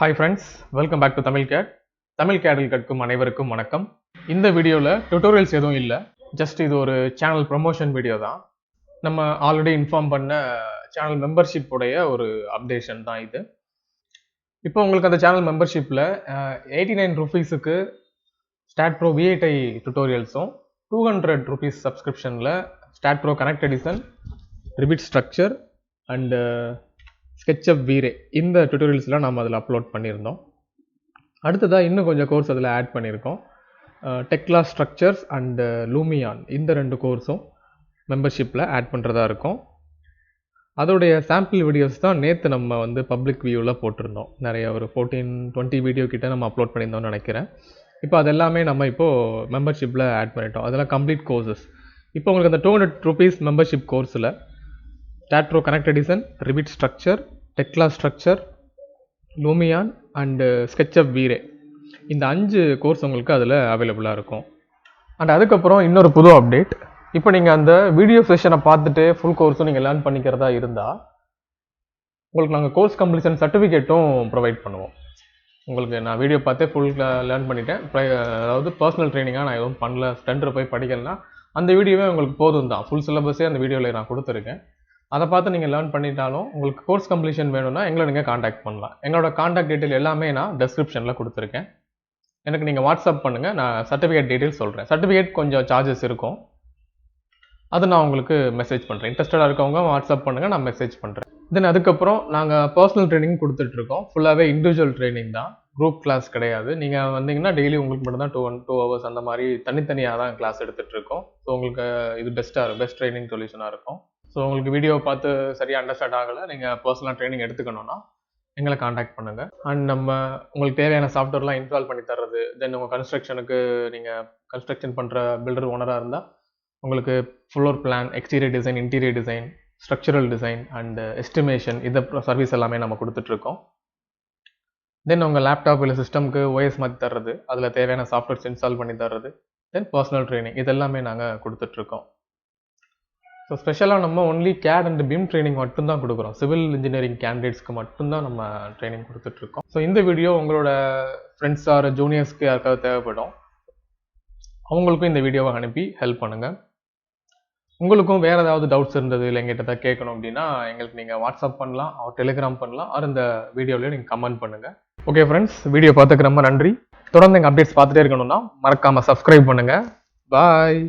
Hi friends, welcome back to TamilCAD. TamilCADில் கற்கும் அனைவருக்கும் வணக்கம். இந்த வீடியோவில் டியூட்டோரியல்ஸ் எதுவும் இல்லை, ஜஸ்ட் இது ஒரு சேனல் ப்ரமோஷன் வீடியோ தான். நம்ம ஆல்ரெடி இன்ஃபார்ம் பண்ண சேனல் மெம்பர்ஷிப் உடைய ஒரு அப்டேஷன் தான் இது. இப்போ உங்களுக்கு அந்த சேனல் மெம்பர்ஷிப்பில் 89 ருபீஸுக்கு StatPro V8i டியூட்டோரியல்ஸும் 200 ருபீஸ் சப்ஸ்கிரிப்ஷனில் StatPro connect edition, Revit structure and SketchUp V-Ray இந்த டியூட்டோரியல்ஸ்லாம் நம்ம அதில் அப்லோட் பண்ணியிருந்தோம். அடுத்ததாக இன்னும் கொஞ்சம் கோர்ஸ் அதில் ஆட் பண்ணியிருக்கோம். டெக்லா ஸ்ட்ரக்சர்ஸ் அண்ட் லூமியான் இந்த 2 கோர்ஸும் மெம்பர்ஷிப்பில் ஆட் பண்ணுறதா இருக்கும். அதோடைய சாம்பிள் வீடியோஸ் தான் நேற்று நம்ம வந்து பப்ளிக் வியூவில் போட்டிருந்தோம். நிறைய ஒரு 14-20 வீடியோ கிட்ட நம்ம அப்லோட் பண்ணியிருந்தோம்னு நினைக்கிறேன். இப்போ அது எல்லாமே நம்ம இப்போது மெம்பர்ஷிப்பில் ஆட் பண்ணிட்டோம். அதெல்லாம் கம்ப்ளீட் கோர்சஸ். இப்போ உங்களுக்கு அந்த 200 ருபீஸ் மெம்பர்ஷிப் கோர்ஸில் StatPro connect edition, Revit structure, டெக்லா structure, Lumion and SketchUp V-Ray இந்த 5 கோர்ஸ் உங்களுக்கு அதில் அவைலபிளாக இருக்கும். அண்ட் அதுக்கப்புறம் இன்னொரு புது அப்டேட். இப்போ நீங்கள் அந்த வீடியோ செஷனை பார்த்துட்டு ஃபுல் கோர்ஸும் நீங்கள் லேர்ன் பண்ணிக்கிறதா இருந்தால் உங்களுக்கு நாங்கள் கோர்ஸ் கம்ப்ளீஷன் சர்டிஃபிகேட்டும் ப்ரொவைட் பண்ணுவோம். உங்களுக்கு நான் வீடியோ பார்த்தே ஃபுல் லேர்ன் பண்ணிட்டேன், அதாவது பர்சனல் ட்ரைனிங்காக நான் எதுவும் பண்ணல, ஸ்டெண்டர் போய் படிக்கலன்னா அந்த வீடியோவே உங்களுக்கு போதும் தான். ஃபுல் சிலபஸே அந்த வீடியோவில் நான் கொடுத்துருக்கேன். அதை பார்த்து நீங்கள் லேர்ன் பண்ணிட்டாலும் உங்களுக்கு கோர்ஸ் கம்ப்ளீஷன் வேணும்னா எங்களை நீங்கள் காண்டாக்ட் பண்ணலாம். எங்களோட காண்டாக்ட் டீட்டெயில் எல்லாமே நான் டெஸ்கிரிப்ஷனில் கொடுத்துருக்கேன். எனக்கு நீங்கள் வாட்ஸ்அப் பண்ணுங்கள், நான் சர்டிஃபிகேட் டீட்டெயில் சொல்கிறேன். சர்டிஃபிகேட் கொஞ்சம் சார்ஜஸ் இருக்கும், அது நான் உங்களுக்கு மெசேஜ் பண்ணுறேன். இன்ட்ரெஸ்டடாக இருக்கவங்க வாட்ஸ்அப் பண்ணுங்கள், நான் மெசேஜ் பண்ணுறேன். தென் அதுக்கப்புறம் நாங்கள் பர்சனல் ட்ரைனிங் கொடுத்துட்ருக்கோம். ஃபுல்லாகவே இண்டிவிஜுவல் ட்ரைனிங் தான், குரூப் கிளாஸ் கிடையாது. நீங்கள் வந்தீங்கன்னா டெய்லி உங்களுக்கு மட்டும் தான் 2 hours அந்த மாதிரி தனித்தனியாக தான் கிளாஸ் எடுத்துகிட்ருக்கோம். ஸோ உங்களுக்கு இது பெஸ்ட் ட்ரைனிங் சொல்யூஷனாக இருக்கும். ஸோ உங்களுக்கு வீடியோவை பார்த்து சரியாக அண்டர்ஸ்டாண்ட் ஆகலை, நீங்கள் பர்சனலாக ட்ரைனிங் எடுத்துக்கணுன்னா எங்களை காண்டாக்ட் பண்ணுங்கள். அண்ட் நம்ம உங்களுக்கு தேவையான சாஃப்ட்வேர்லாம் இன்ஸ்டால் பண்ணி தர்றது. தென் உங்கள் கன்ஸ்ட்ரக்ஷனுக்கு நீங்கள் கன்ஸ்ட்ரக்ஷன் பண்ணுற பில்டர் ஓனராக இருந்தால் உங்களுக்கு floor plan, exterior design, interior design, structural design and estimation இந்த சர்வீஸ் எல்லாமே நம்ம கொடுத்துட்ருக்கோம். தென் உங்கள் லேப்டாப் இல்லை சிஸ்டம்க்கு ஓஎஸ் மாற்றி தர்றது, அதில் தேவையான சாஃப்ட்வேர்ஸ் இன்ஸ்டால் பண்ணி தர்றது, தென் பர்சனல் ட்ரைனிங் இதெல்லாமே நாங்கள் கொடுத்துட்ருக்கோம். ஸோ ஸ்பெஷலாக நம்ம only CAD and BIM training மட்டும்தான் கொடுக்குறோம். சிவில் இன்ஜினியரிங் கேண்டிடேட்ஸ்க்கு மட்டும்தான் நம்ம ட்ரைனிங் கொடுத்துட்ருக்கோம். ஸோ இந்த வீடியோ உங்களோட ஃப்ரெண்ட்ஸ் ஆர் ஜூனியர்ஸ்க்கு யாருக்காவது தேவைப்படும், அவங்களுக்கும் இந்த வீடியோவை அனுப்பி ஹெல்ப் பண்ணுங்கள். உங்களுக்கும் வேறு ஏதாவது டவுட்ஸ் இருந்தது இல்லை எங்கிட்ட தான் கேட்கணும் அப்படின்னா எங்களுக்கு நீங்கள் வாட்ஸ்அப் பண்ணலாம், டெலிகிராம் பண்ணலாம், ஆர் இந்த வீடியோவிலே நீங்கள் கமெண்ட் பண்ணுங்கள். ஓகே ஃப்ரெண்ட்ஸ், வீடியோ பார்த்துக்கு ரொம்ப நன்றி. தொடர்ந்து எங்கள் அப்டேட்ஸ் பார்த்துட்டே இருக்கணும்னா மறக்காமல் சப்ஸ்கிரைப் பண்ணுங்கள். பாய்.